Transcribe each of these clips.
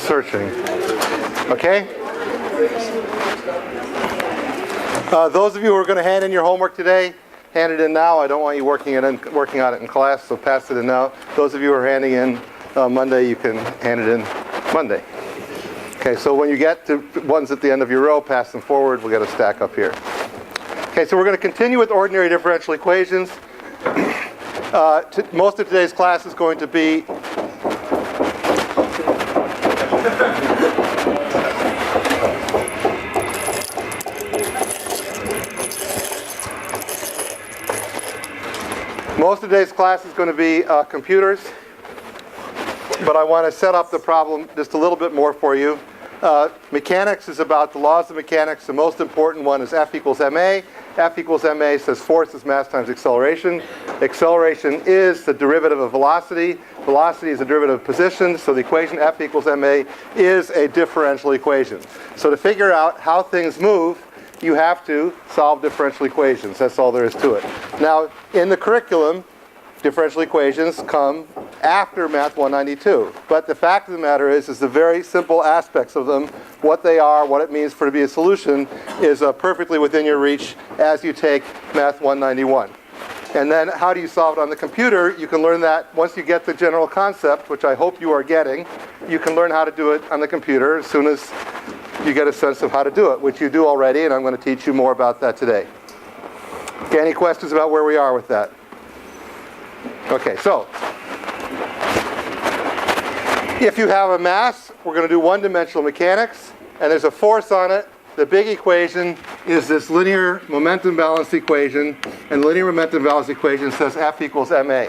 searching. Okay? Those of you who are going to hand in your homework today, hand it in now. I don't want you working on it in class, so pass it in now. Those of you who are handing in Monday, you can hand it in Monday. Okay, so when you get to ones at the end of your row, pass them forward. We'll get a stack up here. Okay, so we're going to continue with ordinary differential equations. Most of today's class is going to be computers, but I want to set up the problem just a little bit more for you. Mechanics is about the laws of mechanics. The most important one is F equals ma. F equals ma says force is mass times acceleration. Acceleration is the derivative of velocity. Velocity is the derivative of position. So the equation F equals ma is a differential equation. So to figure out how things move, you have to solve differential equations. That's all there is to it. Now, in the curriculum, differential equations come after Math 192. But the fact of the matter is the very simple aspects of them, what they are, what it means for it to be a solution, is perfectly within your reach as you take Math 191. And then how do you solve it on the computer? You can learn that once you get the general concept, which I hope you are getting, you can learn how to do it on the computer as soon as you get a sense of how to do it, which you do already, and I'm going to teach you more about that today. Okay, any questions about where we are with that? Okay, so if you have a mass, we're going to do one-dimensional mechanics, and there's a force on it. The big equation is this linear momentum balance equation, and the linear momentum balance equation says F equals ma.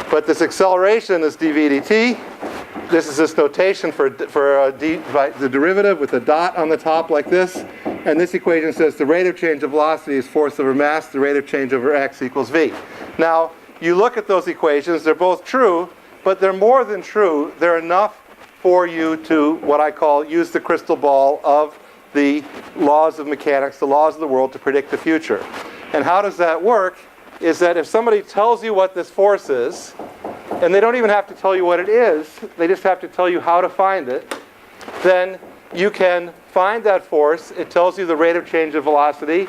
But this acceleration is dv dt. This is this notation for the derivative with a dot on the top like this. And this equation says the rate of change of velocity is force over mass. The rate of change over x equals v. Now, you look at those equations. They're both true, but they're more than true. They're enough for you to, what I call, use the crystal ball of the laws of mechanics, the laws of the world, to predict the future. And how does that work? Is that if somebody tells you what this force is, and they don't even have to tell you what it is, they just have to tell you how to find it, then you can find that force. It tells you the rate of change of velocity.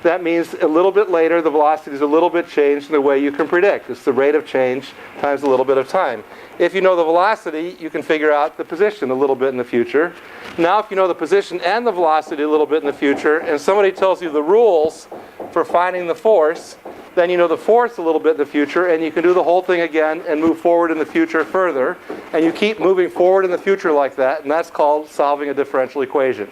That means a little bit later, the velocity is a little bit changed in the way you can predict. It's the rate of change times a little bit of time. If you know the velocity, you can figure out the position a little bit in the future. Now, if you know the position and the velocity a little bit in the future, and somebody tells you the rules for finding the force, then you know the force a little bit in the future, and you can do the whole thing again and move forward in the future further. And you keep moving forward in the future like that, and that's called solving a differential equation.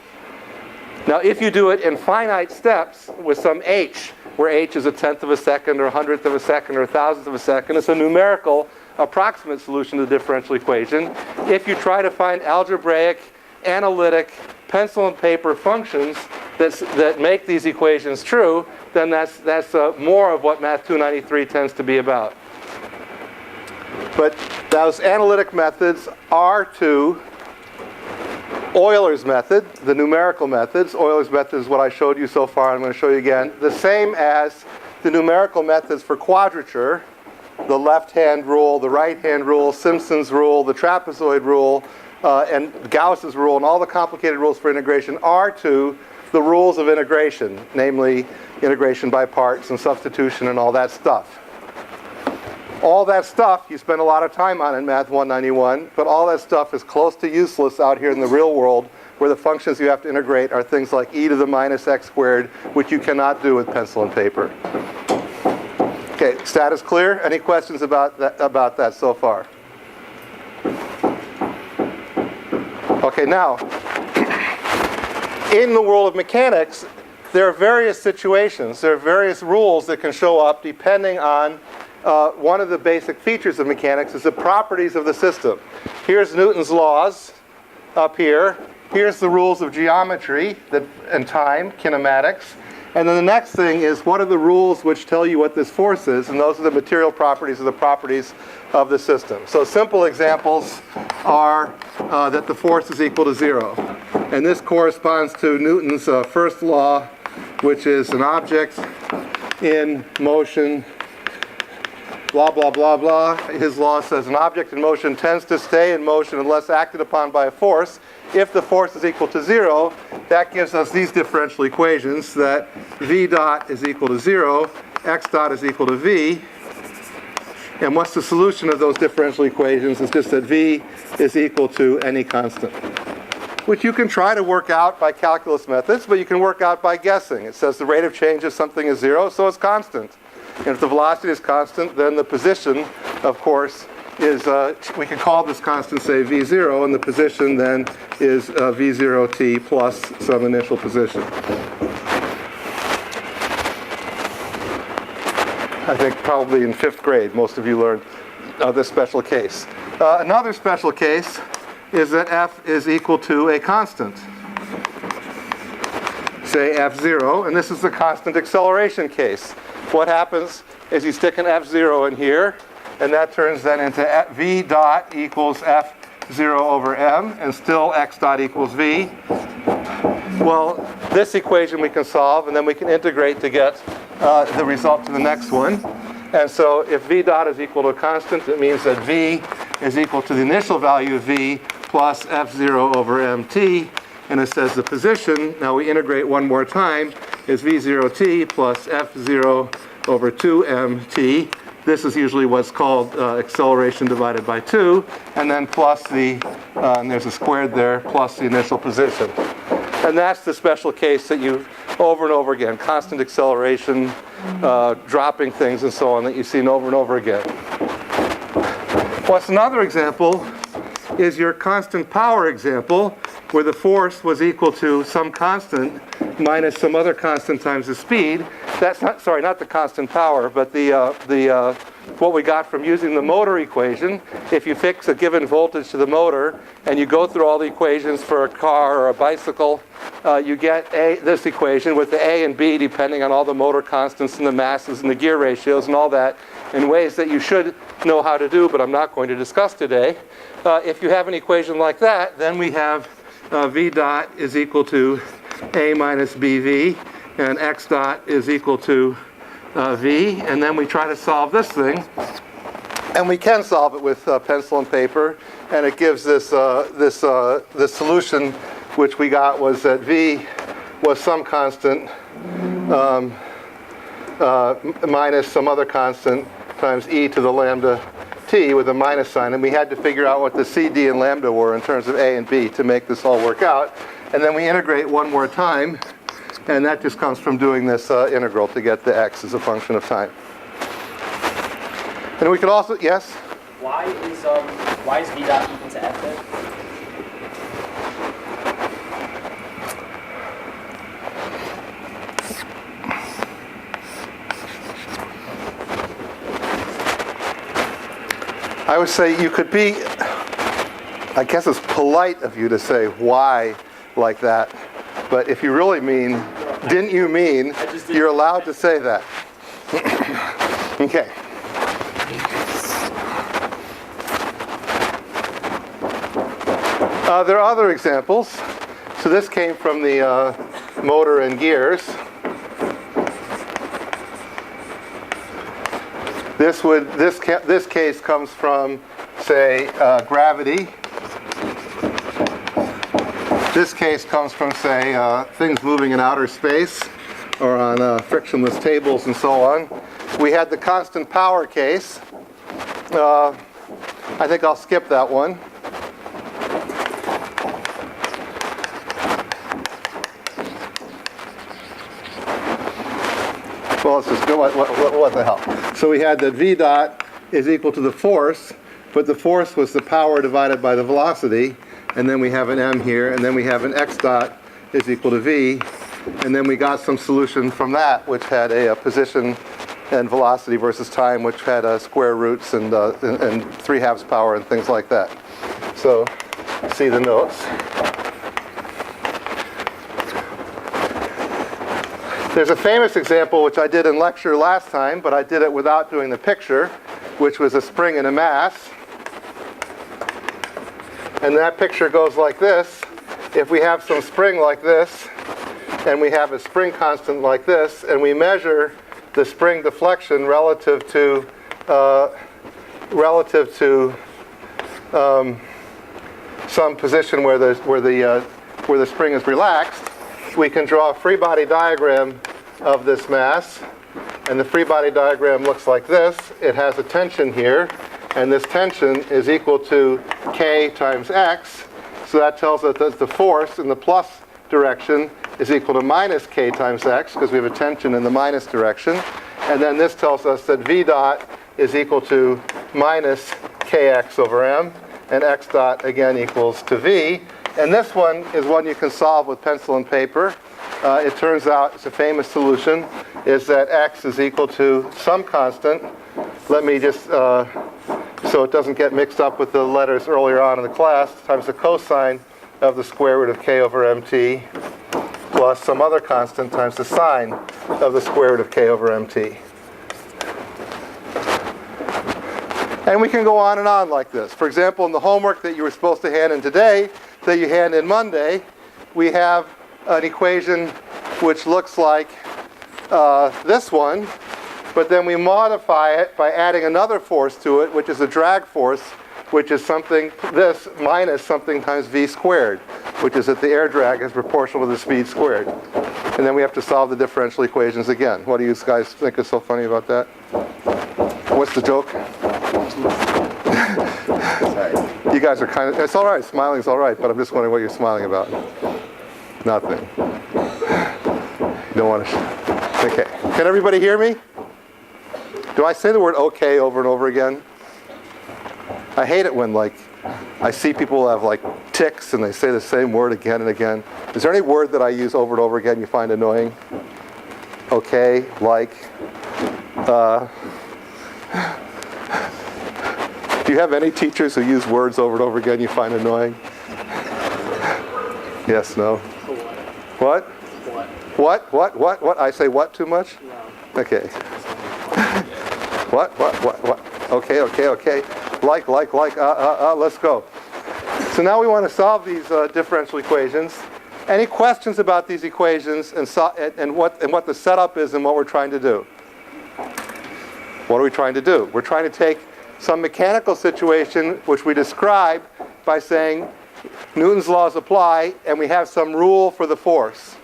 Now, if you do it in finite steps with some h, where h is a tenth of a second or a hundredth of a second or a thousandth of a second, it's a numerical approximate solution to the differential equation. If you try to find algebraic, analytic, pencil and paper functions that make these equations true, then that's more of what Math 293 tends to be about. But those analytic methods are to Euler's method, the numerical methods. Euler's method is what I showed you so far. I'm going to show you again. The same as the numerical methods for quadrature, the left-hand rule, the right-hand rule, Simpson's rule, the trapezoid rule, and Gauss's rule, and all the complicated rules for integration are to the rules of integration, namely integration by parts and substitution and all that stuff. All that stuff you spend a lot of time on in Math 191, but all that stuff is close to useless out here in the real world, where the functions you have to integrate are things like e to the minus x squared, which you cannot do with pencil and paper. Okay, status clear? Any questions about that so far? Okay, now, in the world of mechanics, there are various situations. There are various rules that can show up depending on one of the basic features of mechanics is the properties of the system. Here's Newton's laws up here. Here's the rules of geometry and time, kinematics. And then the next thing is, what are the rules which tell you what this force is? And those are the material properties of the properties of the system. So simple examples are that the force is equal to 0. And this corresponds to Newton's first law, which is an object in motion blah, blah, blah, blah. His law says an object in motion tends to stay in motion unless acted upon by a force. If the force is equal to 0, that gives us these differential equations that v dot is equal to 0, x dot is equal to v. And what's the solution of those differential equations? It's just that v is equal to any constant, which you can try to work out by calculus methods, but you can work out by guessing. It says the rate of change of something is 0, so it's constant. And if the velocity is constant, then the position, of course, is, we can call this constant, say, v0, and the position then is v0t plus some initial position. I think probably in 5th grade, most of you learned this special case. Another special case is that f is equal to a constant, say f0, and this is the constant acceleration case. What happens is you stick an f0 in here, and that turns then into v dot equals f0 over m, and still x dot equals v. Well, this equation we can solve, and then we can integrate to get the result to the next one. And so if v dot is equal to a constant, it means that v is equal to the initial value of v plus f0 over mt. And it says the position, now we integrate one more time, is v0t plus f0 over 2mt. This is usually what's called acceleration divided by 2, and then plus the, and there's a squared there, plus the initial position. And that's the special case that you, over and over again, constant acceleration, dropping things and so on, that you've seen over and over again. What's another example is your constant power example, where the force was equal to some constant minus some other constant times the speed. That's not, sorry, not the constant power, but what we got from using the motor equation. If you fix a given voltage to the motor and you go through all the equations for a car or a bicycle, you get this equation with the A and B depending on all the motor constants and the masses and the gear ratios and all that in ways that you should know how to do, but I'm not going to discuss today. If you have an equation like that, then we have v dot is equal to a minus bv, and x dot is equal to v, and then we try to solve this thing, and we can solve it with pencil and paper, and it gives this this solution, which we got was that v was some constant minus some other constant times e to the lambda t with a minus sign, and we had to figure out what the c, d, and lambda were in terms of a and b to make this all work out. And then we integrate one more time, and that just comes from doing this integral to get the x as a function of time. And we could also, yes? Why is v dot equal to f then? I would say you could be, I guess it's polite of you to say why like that, but if you really mean, didn't you mean, you're allowed to say that. Okay. There are other examples. So this came from the motor and gears. This case comes from, say, gravity. This case comes from, say, things moving in outer space or on frictionless tables and so on. We had the constant power case. I think I'll skip that one. Well, let's just go, what the hell. So we had that v dot is equal to the force, but the force was the power divided by the velocity, and then we have an m here, and then we have an x dot is equal to v, and then we got some solution from that, which had a position and velocity versus time, which had square roots and 3/2 power and things like that. So, see the notes. There's a famous example which I did in lecture last time, but I did it without doing the picture, which was a spring and a mass. And that picture goes like this. If we have some spring like this, and we have a spring constant like this, and we measure the spring deflection relative to relative to some position where the spring is relaxed, we can draw a free body diagram of this mass. And the free body diagram looks like this. It has a tension here, and this tension is equal to k times x. So that tells us that the force in the plus direction is equal to minus k times x, because we have a tension in the minus direction. And then this tells us that v dot is equal to minus kx over m, and x dot again equals to v. And this one is one you can solve with pencil and paper. It turns out it's a famous solution, is that x is equal to some constant. Let me just, so it doesn't get mixed up with the letters earlier on in the class, times the cosine of the square root of k over mt plus some other constant times the sine of the square root of k over mt. And we can go on like this. For example, in the homework that you were supposed to hand in today, that you hand in Monday, we have an equation which looks like this one, but then we modify it by adding another force to it, which is a drag force, which is something, this minus something times v squared, which is that the air drag is proportional to the speed squared. And then we have to solve the differential equations again. What do you guys think is so funny about that? What's the joke? You guys are kind of, it's all right, smiling's all right, but I'm just wondering what you're smiling about. Nothing. You don't want to, okay. Can everybody hear me? Do I say the word okay over and over again? I hate it when, like, I see people have, like, tics and they say the same word again and again. Is there any word that I use over and over again you find annoying? Okay, like, do you have any teachers who use words over and over again you find annoying? Yes, no? What? What? I say what too much? No. Okay. What? Okay. Like, let's go. So now we want to solve these differential equations. Any questions about these equations and what the setup is and what we're trying to do? What are we trying to do? We're trying to take some mechanical situation which we describe by saying Newton's laws apply, and we have some rule for the force.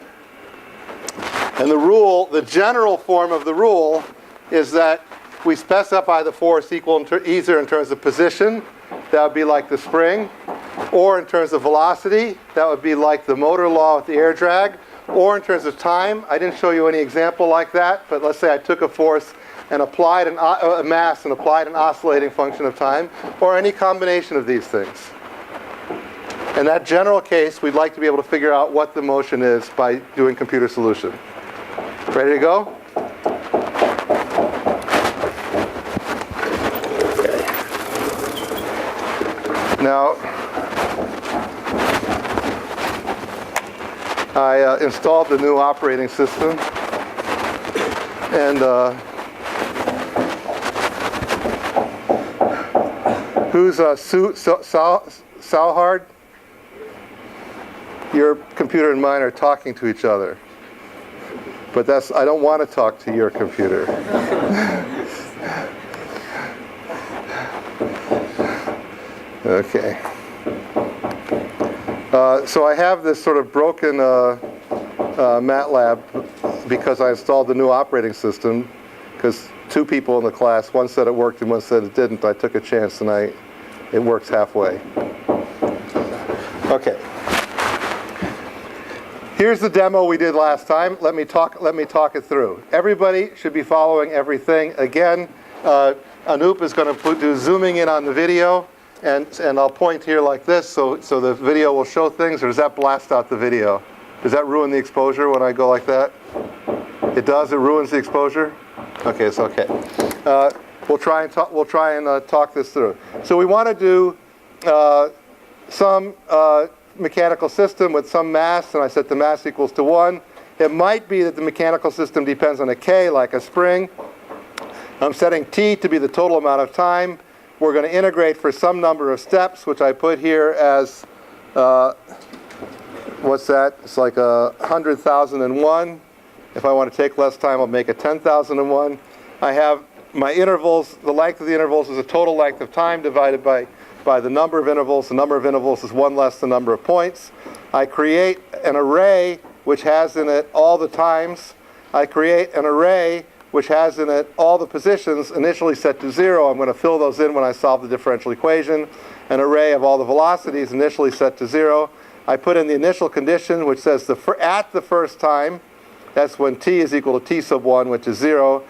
And the rule, the general form of the rule, is that we specify the force equal either in terms of position, that would be like the spring, or in terms of velocity, that would be like the motor law with the air drag, or in terms of time. I didn't show you any example like that, but let's say I took a force and applied a mass and applied an oscillating function of time, or any combination of these things. In that general case, we'd like to be able to figure out what the motion is by doing computer solution. Ready to go? Okay. Now, I installed the new operating system, and who's Sauhard? Your computer and mine are talking to each other. But I don't want to talk to your computer. Okay. So I have this sort of broken MATLAB because I installed the new operating system, because two people in the class, one said it worked and one said it didn't. I took a chance and it works halfway. Okay. Here's the demo we did last time. Let me talk it through. Everybody should be following everything. Again, Anoop is going to do zooming in on the video, and I'll point here like this, so the video will show things. Or does that blast out the video? Does that ruin the exposure when I go like that? It does. It ruins the exposure. Okay, it's okay. We'll try and talk this through. So we want to do some mechanical system with some mass, and I set the mass equals to 1. It might be that the mechanical system depends on a k, like a spring. I'm setting t to be the total amount of time. We're going to integrate for some number of steps, which I put here as, what's that? It's like 100,001. If I want to take less time, I'll make it 10,001. I have my intervals, the length of the intervals is the total length of time divided by the number of intervals. The number of intervals is 1 less the number of points. I create an array which has in it all the times. I create an array which has in it all the positions initially set to 0. I'm going to fill those in when I solve the differential equation. An array of all the velocities initially set to 0. I put in the initial condition which says at the first time, that's when t is equal to t sub 1, which is 0.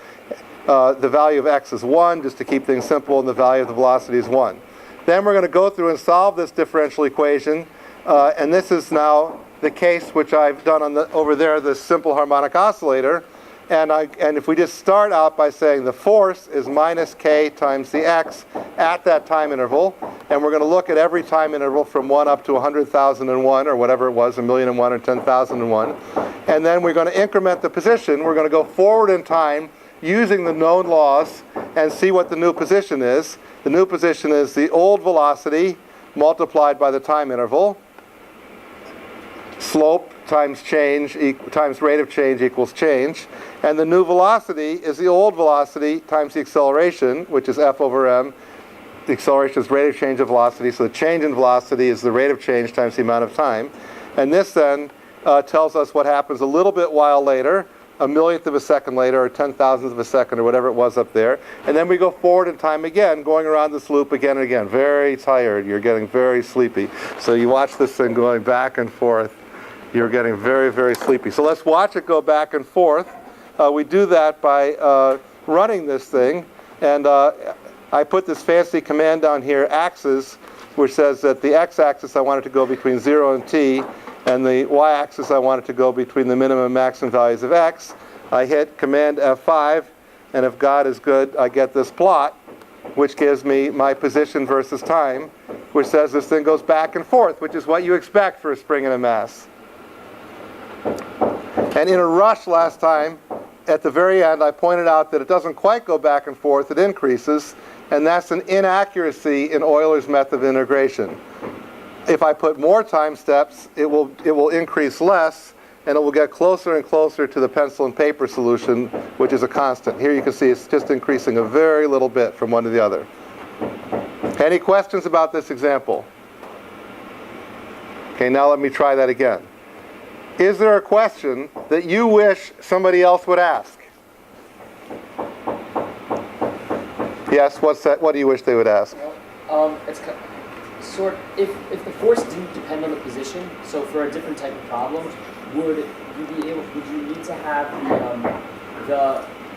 The value of x is 1, just to keep things simple, and the value of the velocity is 1. Then we're going to go through and solve this differential equation. And this is now the case which I've done over there, the simple harmonic oscillator. And if we just start out by saying the force is minus k times the x at that time interval, and we're going to look at every time interval from 1 up to 100,001 or whatever it was, 1,000,001 or 10,001, and then we're going to increment the position. We're going to go forward in time using the known laws and see what the new position is. The new position is the old velocity multiplied by the time interval. Slope times change times rate of change equals change. And the new velocity is the old velocity times the acceleration, which is f over m. The acceleration is rate of change of velocity, so the change in velocity is the rate of change times the amount of time. And this then tells us what happens a little bit while later, a millionth of a second later, or 10,000th of a second, or whatever it was up there. And then we go forward in time again, going around this loop again and again. Very tired. You're getting very sleepy. So you watch this thing going back and forth. You're getting very, very sleepy. So let's watch it go back and forth. We do that by running this thing. And I put this fancy command down here, axis, which says that the x-axis I want it to go between 0 and t, and the y-axis I want it to go between the minimum and maximum values of x. I hit command F5, and if God is good, I get this plot, which gives me my position versus time, which says this thing goes back and forth, which is what you expect for a spring in a mass. And in a rush last time, at the very end, I pointed out that it doesn't quite go back and forth, it increases, and that's an inaccuracy in Euler's method of integration. If I put more time steps, it will increase less, and it will get closer and closer to the pencil and paper solution, which is a constant. Here you can see it's just increasing a very little bit from one to the other. Any questions about this example? Okay, now let me try that again. Is there a question that you wish somebody else would ask? Yes, what's that? What do you wish they would ask? It's if the force didn't depend on the position, so for a different type of problem, would you need to have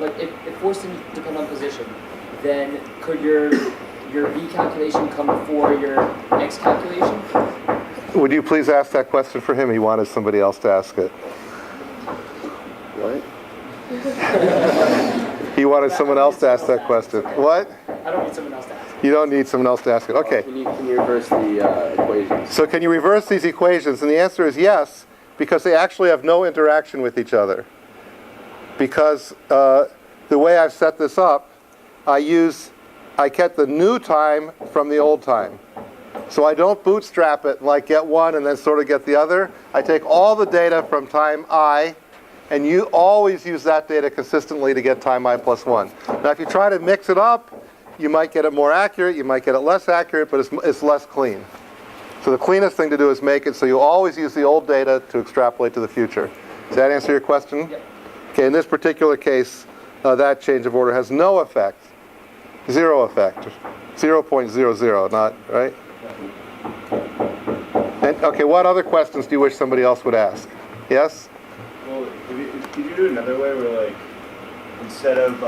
if force didn't depend on position, then could your v calculation come before your x calculation? Would you please ask that question for him? He wanted somebody else to ask it. What? He wanted someone else to ask that question. What? I don't need someone else to ask it. You don't need someone else to ask it. Okay. Can you reverse the equations? So can you reverse these equations? And the answer is yes, because they actually have no interaction with each other. Because the way I've set this up, I get the new time from the old time. So I don't bootstrap it like get one and then sort of get the other. I take all the data from time I, and you always use that data consistently to get time I plus 1. Now if you try to mix it up, you might get it more accurate, you might get it less accurate, but it's less clean. So the cleanest thing to do is make it so you always use the old data to extrapolate to the future. Does that answer your question? Yep. Okay, in this particular case, that change of order has no effect. Zero effect. 0.00, not, right? And, okay, what other questions do you wish somebody else would ask? Yes? Well, could you do it another way where, like, instead of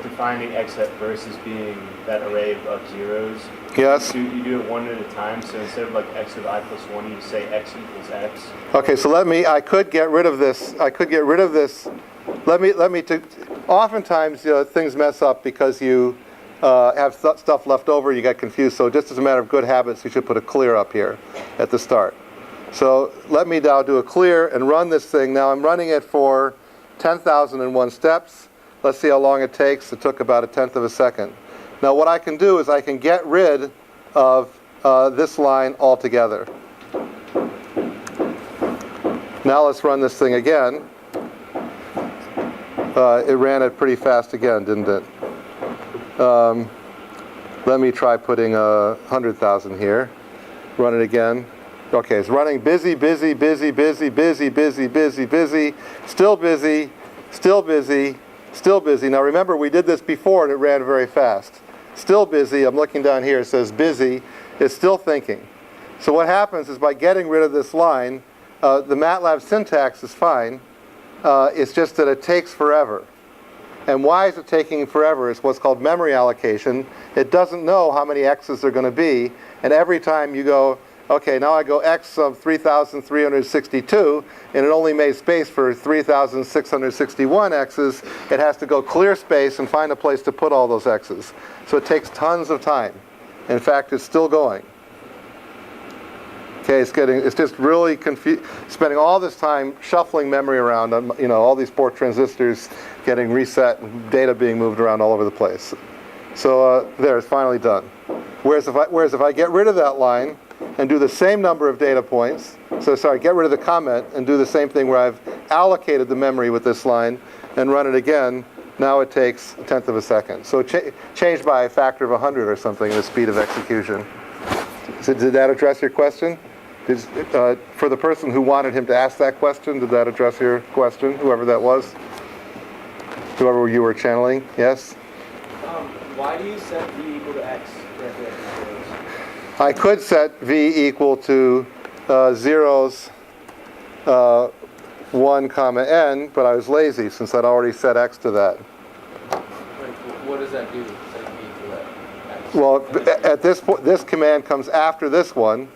defining x at first as being that array of zeros, Yes? you do it one at a time, so instead of like x of I plus 1, you say x equals x. Okay, so I could get rid of this. Oftentimes, things mess up because you have stuff left over, you get confused. So just as a matter of good habits, you should put a clear up here at the start. So let me now do a clear and run this thing. Now I'm running it for 10,001 steps. Let's see how long it takes. It took about 1/10 of a second. Now what I can do is I can get rid of this line altogether. Now let's run this thing again. It ran it pretty fast again, didn't it? Let me try putting 100,000 here. Run it again. Okay, it's running busy, busy, busy, busy, busy, busy, busy, busy, still busy, still busy, still busy. Now remember, we did this before and it ran very fast. Still busy. I'm looking down here. It says busy. It's still thinking. So what happens is by getting rid of this line, the MATLAB syntax is fine. It's just that it takes forever. And why is it taking forever? It's what's called memory allocation. It doesn't know how many x's are going to be. And every time you go, okay, now I go x of 3,362, and it only made space for 3,661 x's, it has to go clear space and find a place to put all those x's. So it takes tons of time. In fact, it's still going. Okay, it's just really spending all this time shuffling memory around on, all these poor transistors getting reset and data being moved around all over the place. So there, it's finally done. Whereas if I get rid of that line and do the same number of data points, get rid of the comment and do the same thing where I've allocated the memory with this line and run it again, now it takes 1/10 of a second. So changed by a factor of 100 or something in the speed of execution. So did that address your question? For the person who wanted him to ask that question, did that address your question, whoever that was? Whoever you were channeling, yes? Why do you set v equal to x directly after zeros? I could set v equal to zeros 1 comma n, but I was lazy since I'd already set x to that. What does that do, setting v equal to x? Well, at this point, this command comes after this one,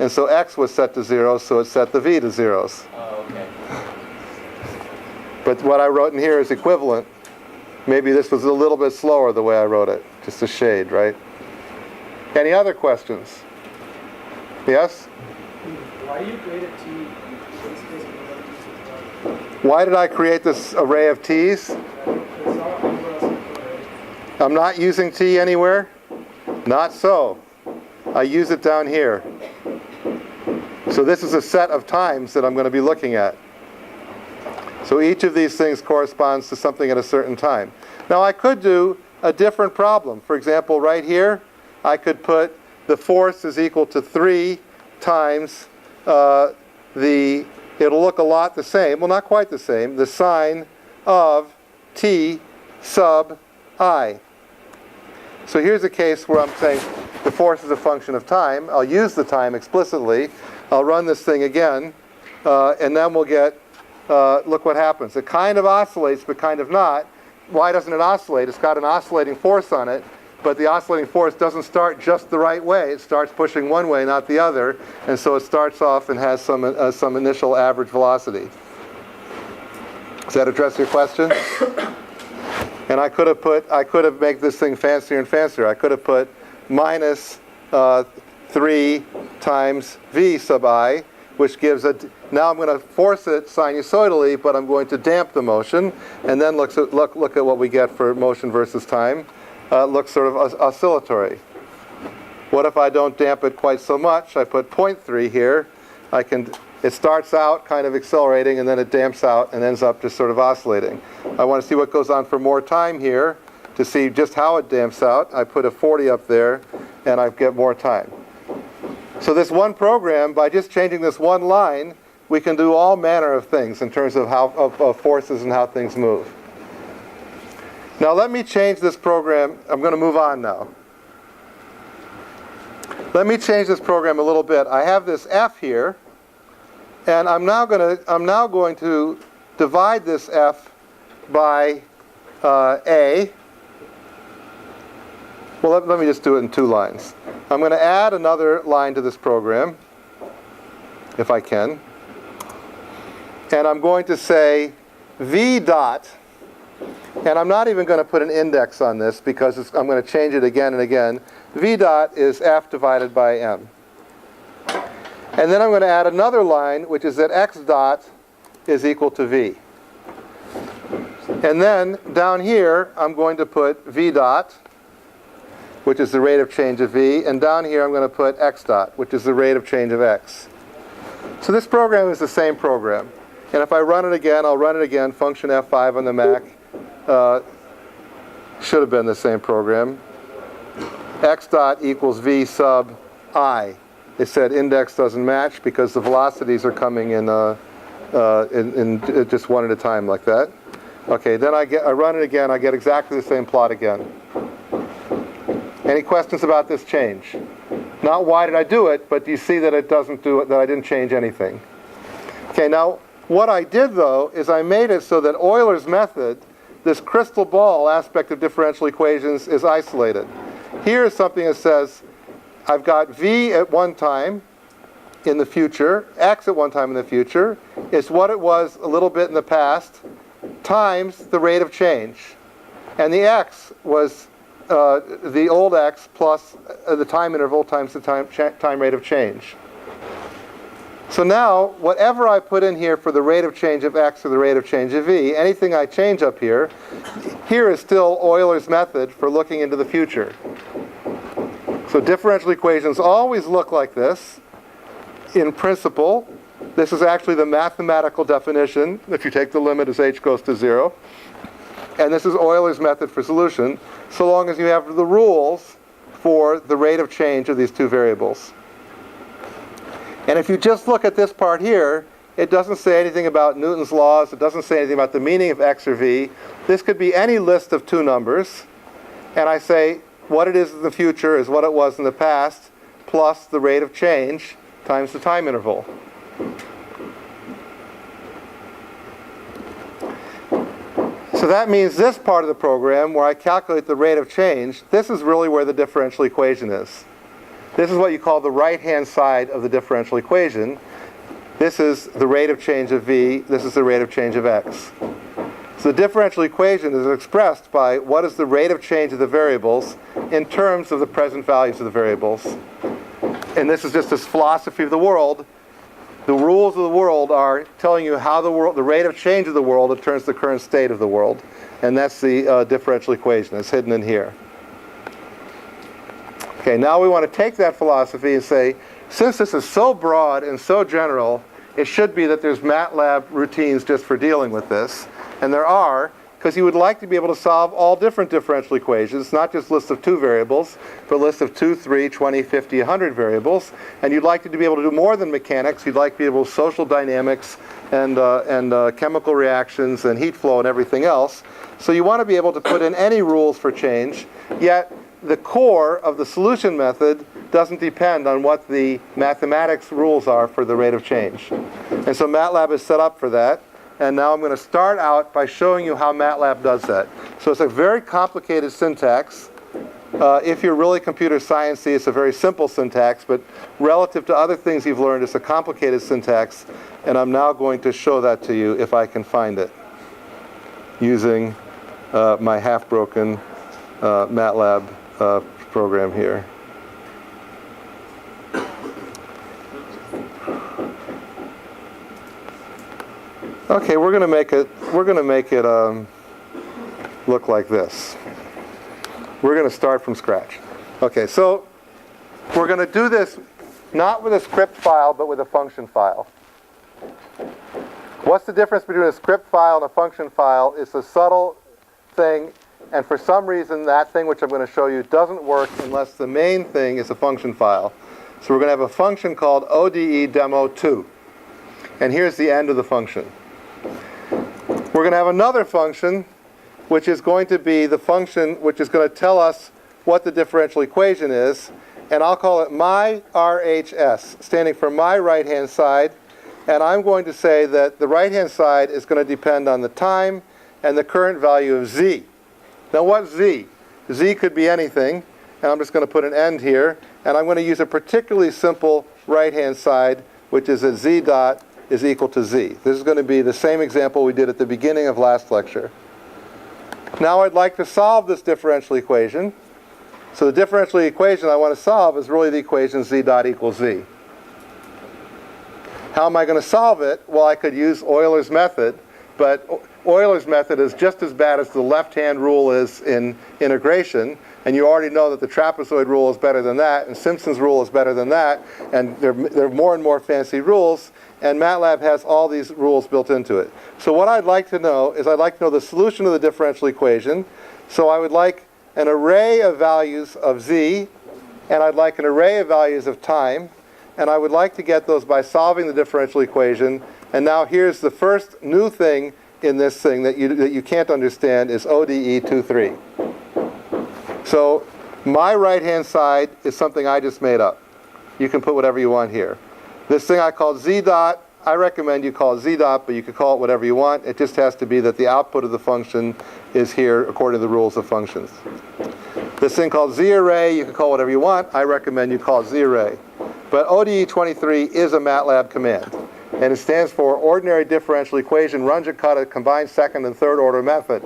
and so x was set to 0, so it set the v to zeros. Oh, okay. But what I wrote in here is equivalent. Maybe this was a little bit slower the way I wrote it, just a shade, right? Any other questions? Yes? Why do you create a T? Why did I create this array of t's? I'm not using t anywhere? Not so. I use it down here. So this is a set of times that I'm going to be looking at. So each of these things corresponds to something at a certain time. Now I could do a different problem. For example, right here, I could put the force is equal to 3 times it'll look a lot the same, well not quite the same, the sine of t sub I. So here's a case where I'm saying the force is a function of time. I'll use the time explicitly. I'll run this thing again, and then we'll get, look what happens. It kind of oscillates, but kind of not. Why doesn't it oscillate? It's got an oscillating force on it, but the oscillating force doesn't start just the right way. It starts pushing one way, not the other, and so it starts off and has some initial average velocity. Does that address your question? And I could have made this thing fancier and fancier. I could have put minus 3 times v sub I, which gives now I'm going to force it sinusoidally, but I'm going to damp the motion, and then look at what we get for motion versus time. It looks sort of oscillatory. What if I don't damp it quite so much? I put 0.3 here. It starts out kind of accelerating, and then it damps out and ends up just sort of oscillating. I want to see what goes on for more time here to see just how it damps out. I put a 40 up there, and I get more time. So this one program, by just changing this one line, we can do all manner of things in terms of of forces and how things move. Now let me change this program. I'm going to move on now. Let me change this program a little bit. I have this f here, and I'm now going to divide this f by a. Well, let me just do it in 2 lines. I'm going to add another line to this program, if I can. And I'm going to say v dot, and I'm not even going to put an index on this because I'm going to change it again and again. V dot is f divided by m. And then I'm going to add another line, which is that x dot is equal to v. And then down here, I'm going to put v dot, which is the rate of change of v, and down here I'm going to put x dot, which is the rate of change of x. So this program is the same program. And if I run it again, I'll run it again, function F5 on the Mac, should have been the same program. X dot equals v sub I. It said index doesn't match because the velocities are coming in just one at a time like that. Okay, then I run it again. I get exactly the same plot again. Any questions about this change? Not why did I do it, but do you see that it doesn't do it, that I didn't change anything? Okay, now what I did though is I made it so that Euler's method, this crystal ball aspect of differential equations, is isolated. Here is something that says I've got v at one time in the future, x at one time in the future. It's what it was a little bit in the past, times the rate of change. And the x was the old x plus the time interval times the time rate of change. So now, whatever I put in here for the rate of change of x or the rate of change of v, anything I change up here, here is still Euler's method for looking into the future. So differential equations always look like this. In principle, this is actually the mathematical definition if you take the limit as h goes to 0. And this is Euler's method for solution, so long as you have the rules for the rate of change of these two variables. And if you just look at this part here, it doesn't say anything about Newton's laws. It doesn't say anything about the meaning of x or v. This could be any list of two numbers. And I say what it is in the future is what it was in the past, plus the rate of change times the time interval. So that means this part of the program, where I calculate the rate of change, this is really where the differential equation is. This is what you call the right-hand side of the differential equation. This is the rate of change of v. This is the rate of change of x. So the differential equation is expressed by what is the rate of change of the variables in terms of the present values of the variables. And this is just this philosophy of the world. The rules of the world are telling you how the rate of change of the world determines the current state of the world. And that's the differential equation. It's hidden in here. Okay, now we want to take that philosophy and say, since this is so broad and so general, it should be that there's MATLAB routines just for dealing with this. And there are, because you would like to be able to solve all different differential equations, not just lists of two variables, but lists of 2, 3, 20, 50, 100 variables. And you'd like to be able to do more than mechanics. You'd like to be able to social dynamics and chemical reactions and heat flow and everything else. So you want to be able to put in any rules for change, yet the core of the solution method doesn't depend on what the mathematics rules are for the rate of change. And so MATLAB is set up for that. And now I'm going to start out by showing you how MATLAB does that. So it's a very complicated syntax. If you're really computer sciencey, it's a very simple syntax. But relative to other things you've learned, it's a complicated syntax. And I'm now going to show that to you if I can find it using my half-broken MATLAB program here. Okay, we're going to make it look like this. We're going to start from scratch. Okay, so we're going to do this not with a script file, but with a function file. What's the difference between a script file and a function file? It's a subtle thing, and for some reason that thing which I'm going to show you doesn't work unless the main thing is a function file. So we're going to have a function called ODE demo 2. And here's the end of the function. We're going to have another function which is going to be the function which is going to tell us what the differential equation is, and I'll call it my RHS, standing for my right-hand side, and I'm going to say that the right-hand side is going to depend on the time and the current value of z. Now what's z? Z could be anything, and I'm just going to put an end here, and I'm going to use a particularly simple right-hand side, which is that z dot is equal to z. This is going to be the same example we did at the beginning of last lecture. Now I'd like to solve this differential equation. So the differential equation I want to solve is really the equation z dot equals z. How am I going to solve it? Well, I could use Euler's method, but Euler's method is just as bad as the left-hand rule is in integration, and you already know that the trapezoid rule is better than that, and Simpson's rule is better than that, and there are more and more fancy rules, and MATLAB has all these rules built into it. So what I'd like to know is I'd like to know the solution of the differential equation. So I would like an array of values of z, and I'd like an array of values of time, and I would like to get those by solving the differential equation. And now here's the first new thing in this thing that you can't understand is ODE 23. So my right-hand side is something I just made up. You can put whatever you want here. This thing I called z dot, I recommend you call it z dot, but you can call it whatever you want. It just has to be that the output of the function is here according to the rules of functions. This thing called z array, you can call whatever you want. I recommend you call it z array. But ODE 23 is a MATLAB command. And it stands for Ordinary Differential Equation Runge-Kutta Combined Second and Third Order Method.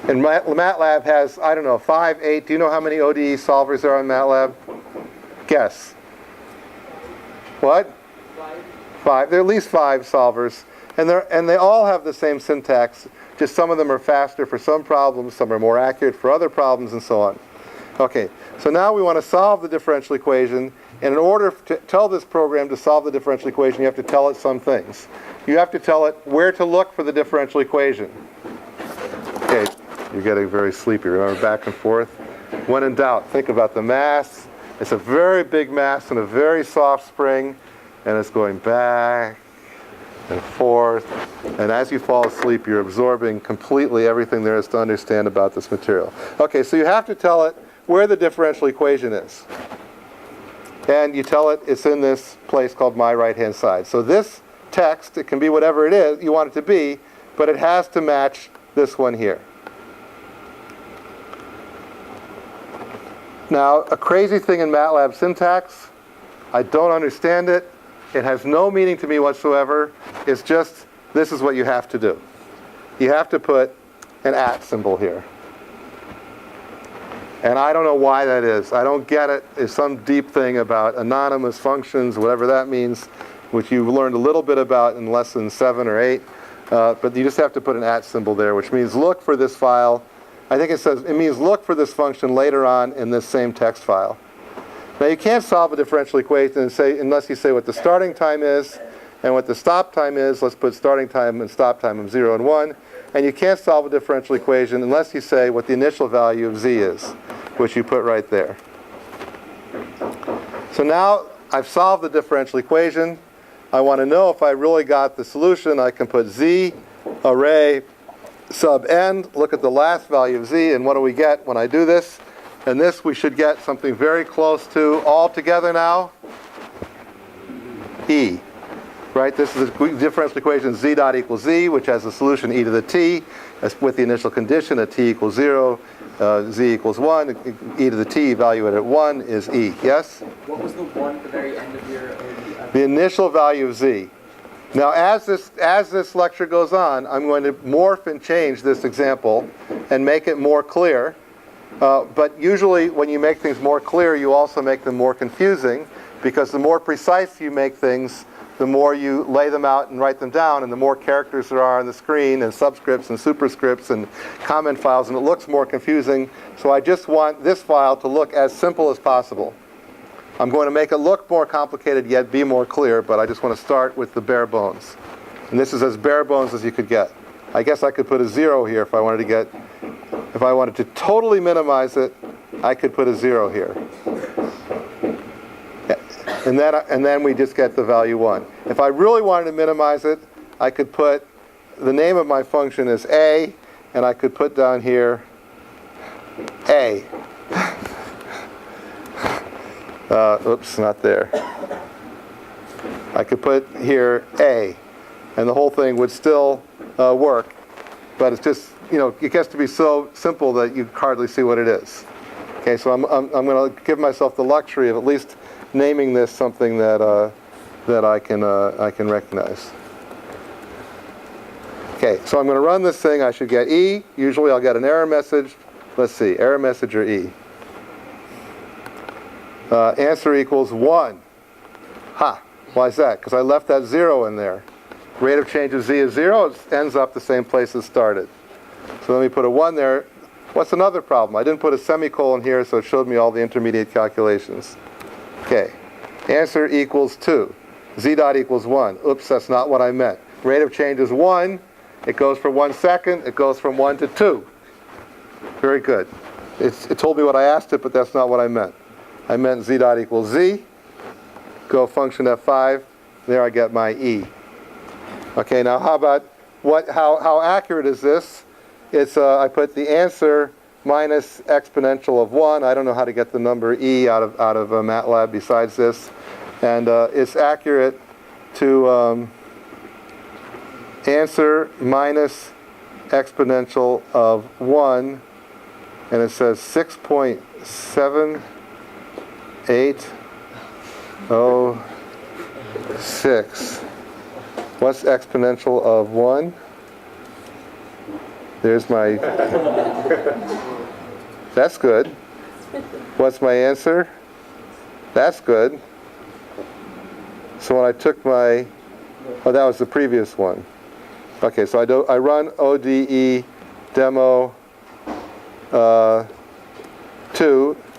And MATLAB has, I don't know, 5, 8. Do you know how many ODE solvers there are on MATLAB? Guess. What? 5. There are at least 5 solvers. And they all have the same syntax. Just some of them are faster for some problems, some are more accurate for other problems, and so on. Okay, so now we want to solve the differential equation. And in order to tell this program to solve the differential equation, you have to tell it some things. You have to tell it where to look for the differential equation. Okay, you're getting very sleepy. Remember, back and forth. When in doubt, think about the mass. It's a very big mass in a very soft spring, and it's going back and forth. And as you fall asleep, you're absorbing completely everything there is to understand about this material. Okay, so you have to tell it where the differential equation is. And you tell it it's in this place called my right-hand side. So this text, it can be whatever it is you want it to be, but it has to match this one here. Now, a crazy thing in MATLAB syntax, I don't understand it. It has no meaning to me whatsoever. It's just, this is what you have to do. You have to put an @ symbol here. And I don't know why that is. I don't get it. It's some deep thing about anonymous functions, whatever that means, which you've learned a little bit about in lesson 7 or 8. But you just have to put an @ symbol there, which means look for this file. I think it means look for this function later on in this same text file. Now you can't solve a differential equation unless you say what the starting time is and what the stop time is. Let's put starting time and stop time of 0 and 1. And you can't solve a differential equation unless you say what the initial value of z is, which you put right there. So now I've solved the differential equation. I want to know if I really got the solution. I can put z array sub n, look at the last value of z, and what do we get when I do this? And this we should get something very close to, all together now, e. Right? This is the differential equation z dot equals z, which has the solution e to the t, with the initial condition at t equals 0, z equals 1, e to the t evaluated at 1 is e. Yes? What was the 1 at the very end of your ODE? The initial value of z. Now, as this lecture goes on, I'm going to morph and change this example and make it more clear. But usually, when you make things more clear, you also make them more confusing, because the more precise you make things, the more you lay them out and write them down, and the more characters there are on the screen, and subscripts and superscripts and comment files, and it looks more confusing. So I just want this file to look as simple as possible. I'm going to make it look more complicated yet be more clear, but I just want to start with the bare bones. And this is as bare bones as you could get. I guess I could put a 0 here if I wanted to totally minimize it, I could put a 0 here. And then we just get the value 1. If I really wanted to minimize it, I could put, the name of my function is a, and I could put down here a. Oops, not there. I could put here a, and the whole thing would still work. But it's just, it gets to be so simple that you hardly see what it is. Okay, so I'm going to give myself the luxury of at least naming this something that I can recognize. Okay, so I'm going to run this thing. I should get E. Usually I'll get an error message. Let's see, error message or E. Answer equals 1. Ha! Why is that? Because I left that 0 in there. Rate of change of z is 0. It ends up the same place it started. So let me put a 1 there. What's another problem? I didn't put a semicolon here, so it showed me all the intermediate calculations. Okay, answer equals 2. Z dot equals 1. Oops, that's not what I meant. Rate of change is 1. It goes for 1 second. It goes from 1 to 2. Very good. It told me what I asked it, but that's not what I meant. I meant Z dot equals Z. Go function F5. There I get my E. Okay, now how about how accurate is this? It's I put the answer minus exponential of 1. I don't know how to get the number E out of MATLAB besides this. And it's accurate to answer minus exponential of 1. And it says 6.7806. What's exponential of 1? There's my... That's good. What's my answer? That's good. So when I took my... Oh, that was the previous one. Okay, so I run ODE demo 2.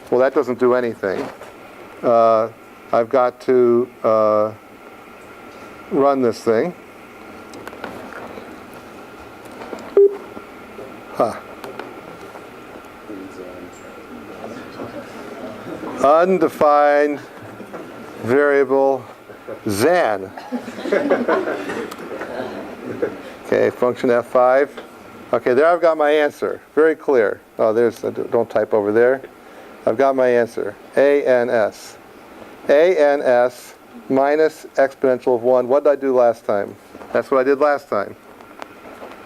Well, that doesn't do anything. I've got to run this thing. Huh. Undefined variable Zan. Okay, function F5. Okay, there I've got my answer. Very clear. Oh, don't type over there. I've got my answer. ANS. ANS minus exponential of 1. What did I do last time? That's what I did last time.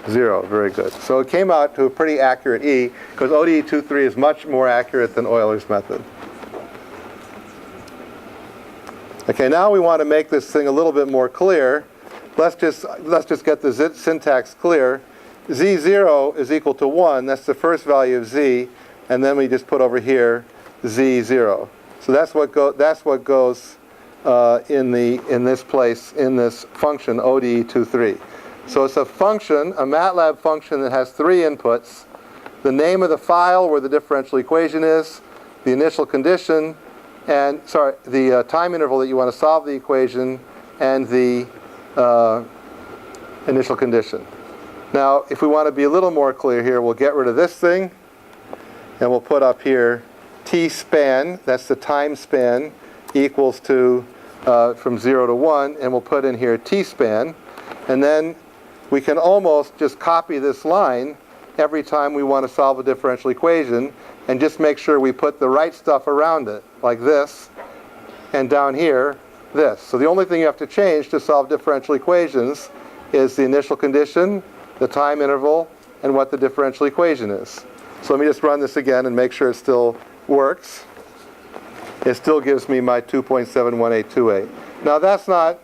0. Very good. So it came out to a pretty accurate E, because ODE 2.3 is much more accurate than Euler's method. Okay, now we want to make this thing a little bit more clear. Let's just get the syntax clear. Z0 is equal to 1. That's the first value of Z, and then we just put over here Z0. So that's what goes in this place in this function ODE 2.3. So it's a function, a MATLAB function that has 3 inputs: the name of the file where the differential equation is, the initial condition, and the time interval that you want to solve the equation, and the initial condition. Now, if we want to be a little more clear here, we'll get rid of this thing, and we'll put up here t span, that's the time span, equals to from 0 to 1, and we'll put in here t span, and then we can almost just copy this line every time we want to solve a differential equation, and just make sure we put the right stuff around it, like this, and down here, this. So the only thing you have to change to solve differential equations is the initial condition, the time interval, and what the differential equation is. So let me just run this again and make sure it still works. It still gives me my 2.71828. Now that's not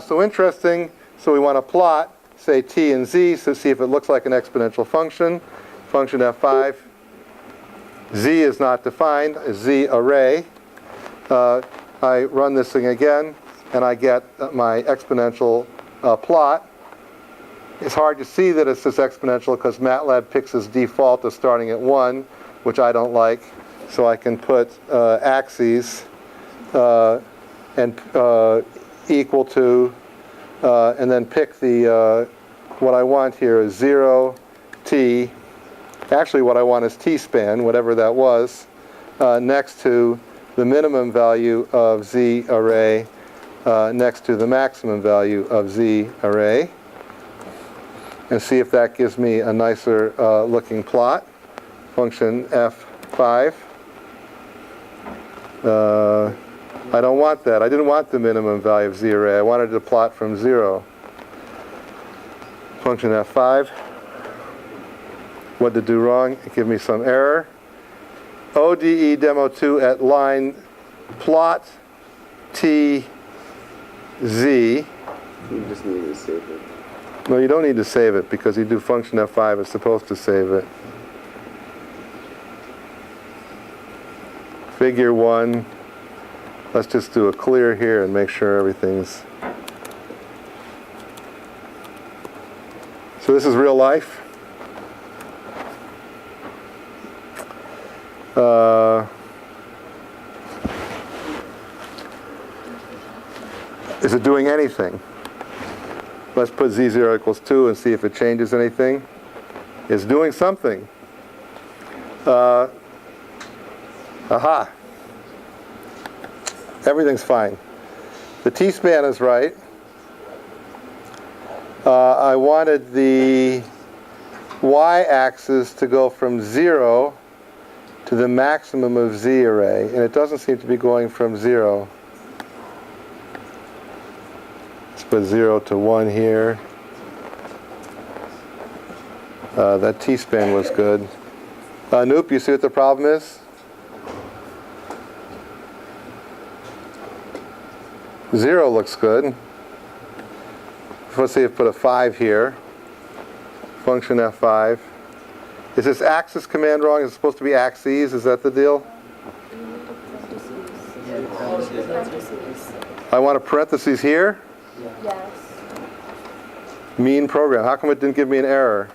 so interesting, so we want to plot, say, t and z, to see if it looks like an exponential function. Function F5. Z is not defined, is Z array. I run this thing again, and I get my exponential plot. It's hard to see that it's this exponential because MATLAB picks as default as starting at 1, which I don't like. So I can put axes and equal to, and then pick the, what I want here is 0, t. Actually, what I want is t-span, whatever that was, next to the minimum value of z array, next to the maximum value of z array, and see if that gives me a nicer looking plot. Function F5. I don't want that. I didn't want the minimum value of z array. I wanted to plot from 0. Function F5. What to do wrong? It give me some error. ODE demo 2 at line plot t z. You just need to save it. No, you don't need to save it because you do function F5. It's supposed to save it. Figure 1. Let's just do a clear here and make sure everything's... So this is real life. Is it doing anything? Let's put z0 equals 2 and see if it changes anything. It's doing something. Aha. Everything's fine. The t-span is right. I wanted the y-axis to go from 0 to the maximum of z array, and it doesn't seem to be going from 0. Let's put 0 to 1 here. That t-span was good. Noop, you see what the problem is? 0 looks good. Let's see if put a 5 here. Function f5. Is this axis command wrong? Is it supposed to be axes? Is that the deal? I want a parentheses here. Yes. Mean program. How come it didn't give me an error?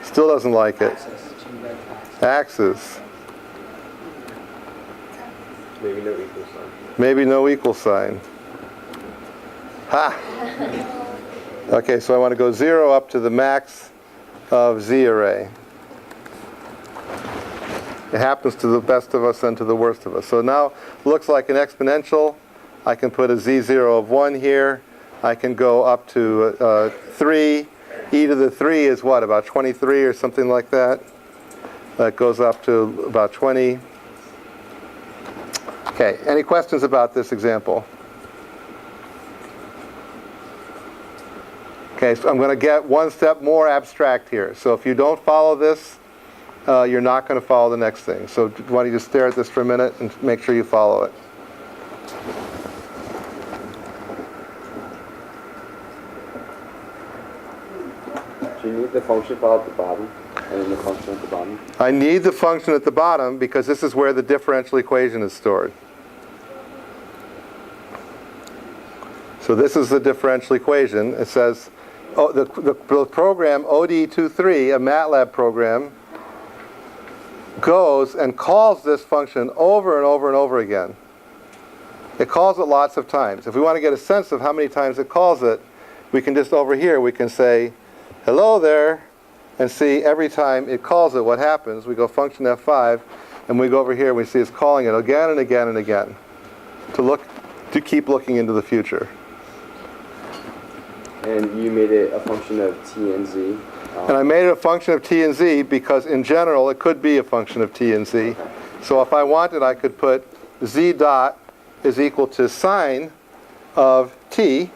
Still doesn't like it. Axis. Maybe no equal sign. Maybe no equal sign. Ha! Okay, so I want to go 0 up to the max of z array. It happens to the best of us and to the worst of us. So now it looks like an exponential. I can put a z0 of 1 here. I can go up to 3. E to the 3 is what, about 23 or something like that? That goes up to about 20. Okay, any questions about this example? Okay, so I'm going to get one step more abstract here. So if you don't follow this, you're not going to follow the next thing. So why don't you just stare at this for a minute and make sure you follow it. Do you need the function file at the bottom and then the function at the bottom? I need the function at the bottom because this is where the differential equation is stored. So this is the differential equation. It says, oh, the program OD23, a MATLAB program, goes and calls this function over and over and over again. It calls it lots of times. If we want to get a sense of how many times it calls it, we can just over here, we can say, hello there, and see every time it calls it what happens. We go function F5, and we go over here and we see it's calling it again and again and again to keep looking into the future. And you made it a function of t and z. And I made it a function of t and z because in general it could be a function of t and z. So if I wanted, I could put z dot is equal to sine of t,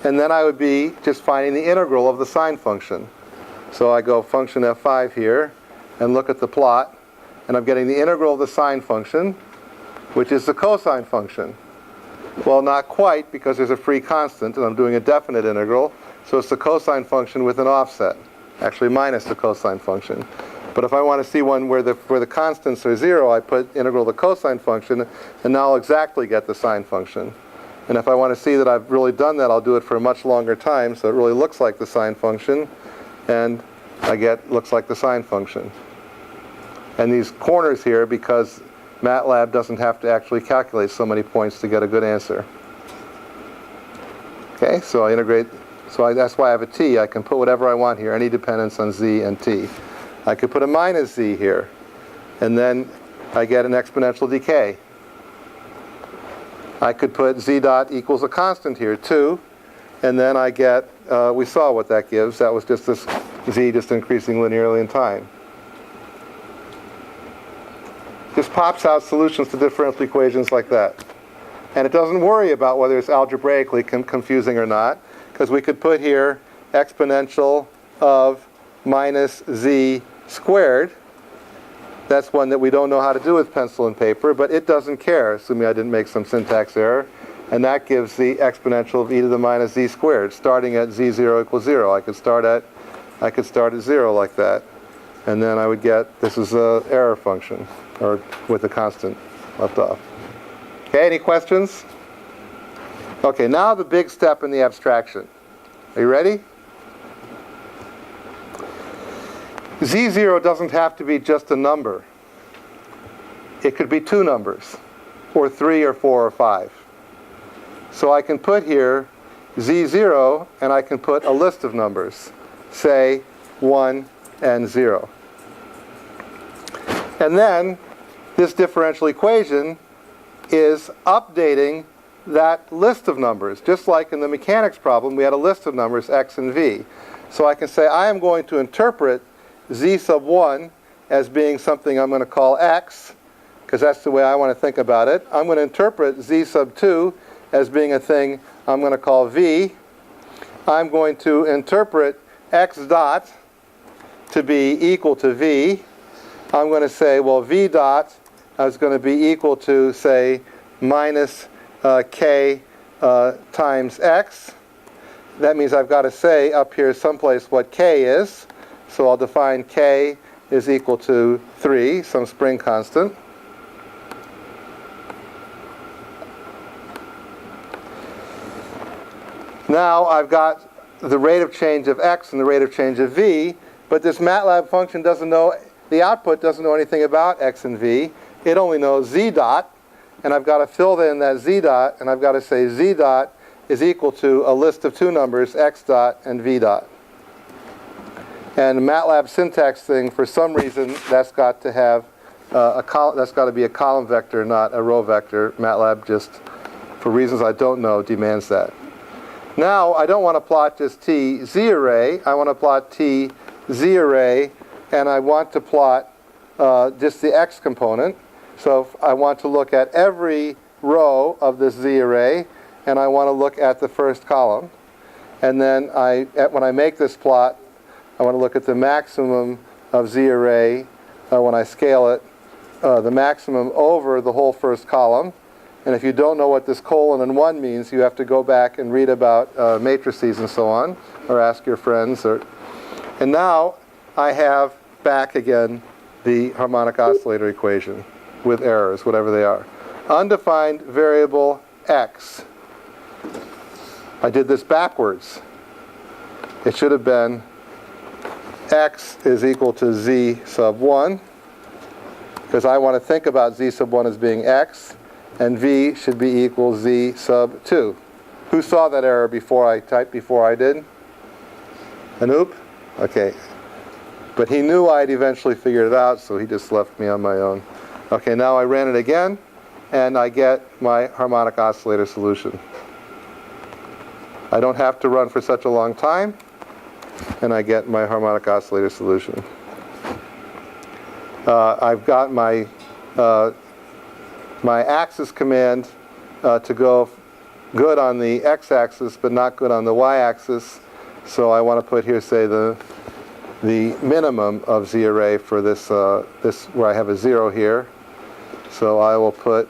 and then I would be just finding the integral of the sine function. So I go function f5 here and look at the plot, and I'm getting the integral of the sine function, which is the cosine function. Well, not quite, because there's a free constant, and I'm doing a definite integral, so it's the cosine function with an offset, actually minus the cosine function. But if I want to see one where the constants are 0, I put integral of the cosine function, and now I'll exactly get the sine function. And if I want to see that I've really done that, I'll do it for a much longer time, so it really looks like the sine function, and I get looks like the sine function. And these corners here, because MATLAB doesn't have to actually calculate so many points to get a good answer. Okay, so I integrate, that's why I have a t. I can put whatever I want here, any dependence on z and t. I could put a minus z here, and then I get an exponential decay. I could put z dot equals a constant here, 2, and then I get, we saw what that gives. That was just this z just increasing linearly in time. Just pops out solutions to differential equations like that. And it doesn't worry about whether it's algebraically confusing or not, because we could put here exponential of minus z squared. That's one that we don't know how to do with pencil and paper, but it doesn't care, assuming I didn't make some syntax error. And that gives the exponential of e to the minus z squared, starting at z0 equals 0. I could start at 0 like that. And then I would get, this is an error function, or with a constant left off. Okay, any questions? Okay, now the big step in the abstraction. Are you ready? Z0 doesn't have to be just a number. It could be two numbers, or 3 or 4 or 5. So I can put here Z0, and I can put a list of numbers, say 1 and 0. And then this differential equation is updating that list of numbers. Just like in the mechanics problem, we had a list of numbers, x and v. So I can say I am going to interpret z sub 1 as being something I'm going to call x, because that's the way I want to think about it. I'm going to interpret z sub 2 as being a thing I'm going to call v. I'm going to interpret x dot to be equal to v. I'm going to say, well, v dot is going to be equal to, say, minus k times x. That means I've got to say up here someplace what k is. So I'll define k is equal to 3, some spring constant. Now I've got the rate of change of x and the rate of change of v, but this MATLAB function doesn't know, the output doesn't know anything about x and v. It only knows z dot, and I've got to fill in that z dot, and I've got to say z dot is equal to a list of two numbers, x dot and v dot. And MATLAB syntax thing, for some reason, that's got to have that's got to be a column vector, not a row vector. MATLAB just, for reasons I don't know, demands that. Now, I don't want to plot just t z array. I want to plot t z array, and I want to plot just the x component. So I want to look at every row of this z array, and I want to look at the first column. And then when I make this plot, I want to look at the maximum of z array when I scale it, the maximum over the whole first column. And if you don't know what this colon and 1 means, you have to go back and read about matrices and so on, or ask your friends. And now I have back again the harmonic oscillator equation with errors, whatever they are. Undefined variable x. I did this backwards. It should have been x is equal to z sub 1, because I want to think about z sub 1 as being x, and v should be equal z sub 2. Who saw that error before I typed, before I did? Anoop? Okay. But he knew I'd eventually figured it out, so he just left me on my own. Okay, now I ran it again, and I get my harmonic oscillator solution. I don't have to run for such a long time, and I get my harmonic oscillator solution. I've got my my axis command to go good on the x-axis, but not good on the y-axis. So I want to put here, say, the minimum of z array for this this where I have a 0 here. So I will put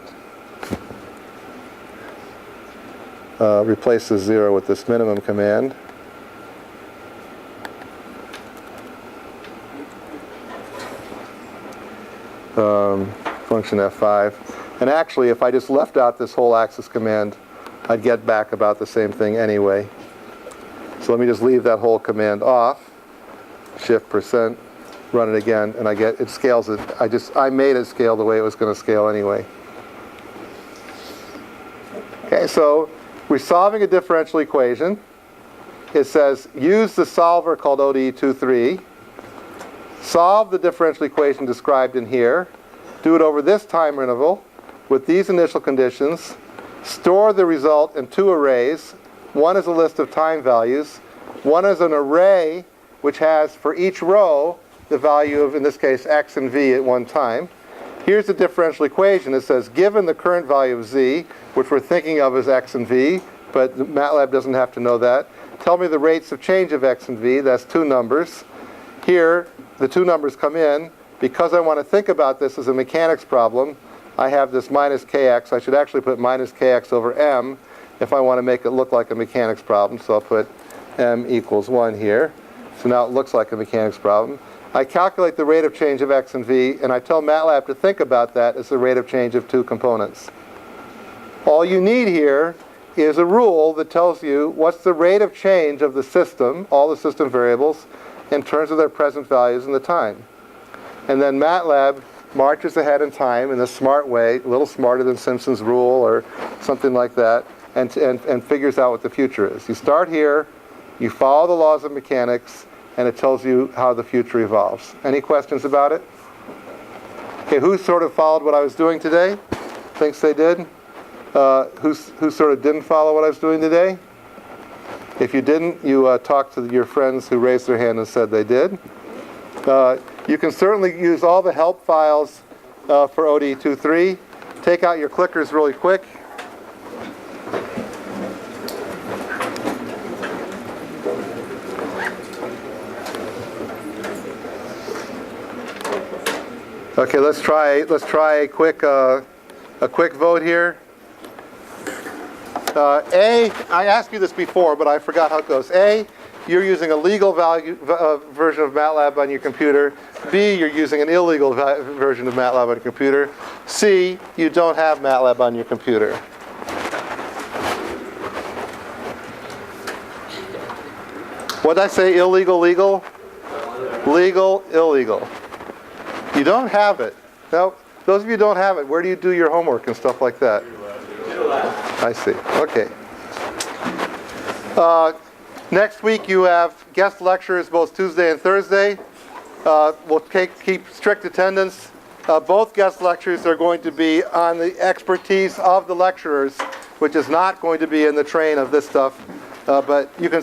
replace the 0 with this minimum command. Function F5. And actually, if I just left out this whole axis command, I'd get back about the same thing anyway. So let me just leave that whole command off. Shift%, run it again, and I get, it scales it. I made it scale the way it was going to scale anyway. Okay, so we're solving a differential equation. It says use the solver called ODE23. Solve the differential equation described in here. Do it over this time interval with these initial conditions. Store the result in two arrays. One is a list of time values. One is an array which has for each row the value of, in this case, x and v at one time. Here's the differential equation. It says given the current value of z, which we're thinking of as x and v, but MATLAB doesn't have to know that. Tell me the rates of change of x and v. That's two numbers. Here, the two numbers come in. Because I want to think about this as a mechanics problem, I have this minus kx. I should actually put minus kx over m if I want to make it look like a mechanics problem. So I'll put m equals 1 here. So now it looks like a mechanics problem. I calculate the rate of change of x and v, and I tell MATLAB to think about that as the rate of change of two components. All you need here is a rule that tells you what's the rate of change of the system, all the system variables, in terms of their present values and the time. And then MATLAB marches ahead in time in a smart way, a little smarter than Simpson's rule or something like that, and figures out what the future is. You start here, you follow the laws of mechanics, and it tells you how the future evolves. Any questions about it? Okay, who sort of followed what I was doing today? Thinks they did? Who sort of didn't follow what I was doing today? If you didn't, you talked to your friends who raised their hand and said they did. You can certainly use all the help files for ODE 2.3. Take out your clickers really quick. Okay, let's try a quick vote here. A, I asked you this before, but I forgot how it goes. A, you're using a legal version of MATLAB on your computer. B, you're using an illegal version of MATLAB on your computer. C, you don't have MATLAB on your computer. What did I say? Illegal, legal? Legal, illegal. You don't have it. Now, those of you who don't have it, where do you do your homework and stuff like that? I see. Okay. Next week you have guest lectures both Tuesday and Thursday. We'll keep strict attendance. Both guest lectures are going to be on the expertise of the lecturers, which is not going to be in the train of this stuff. But you can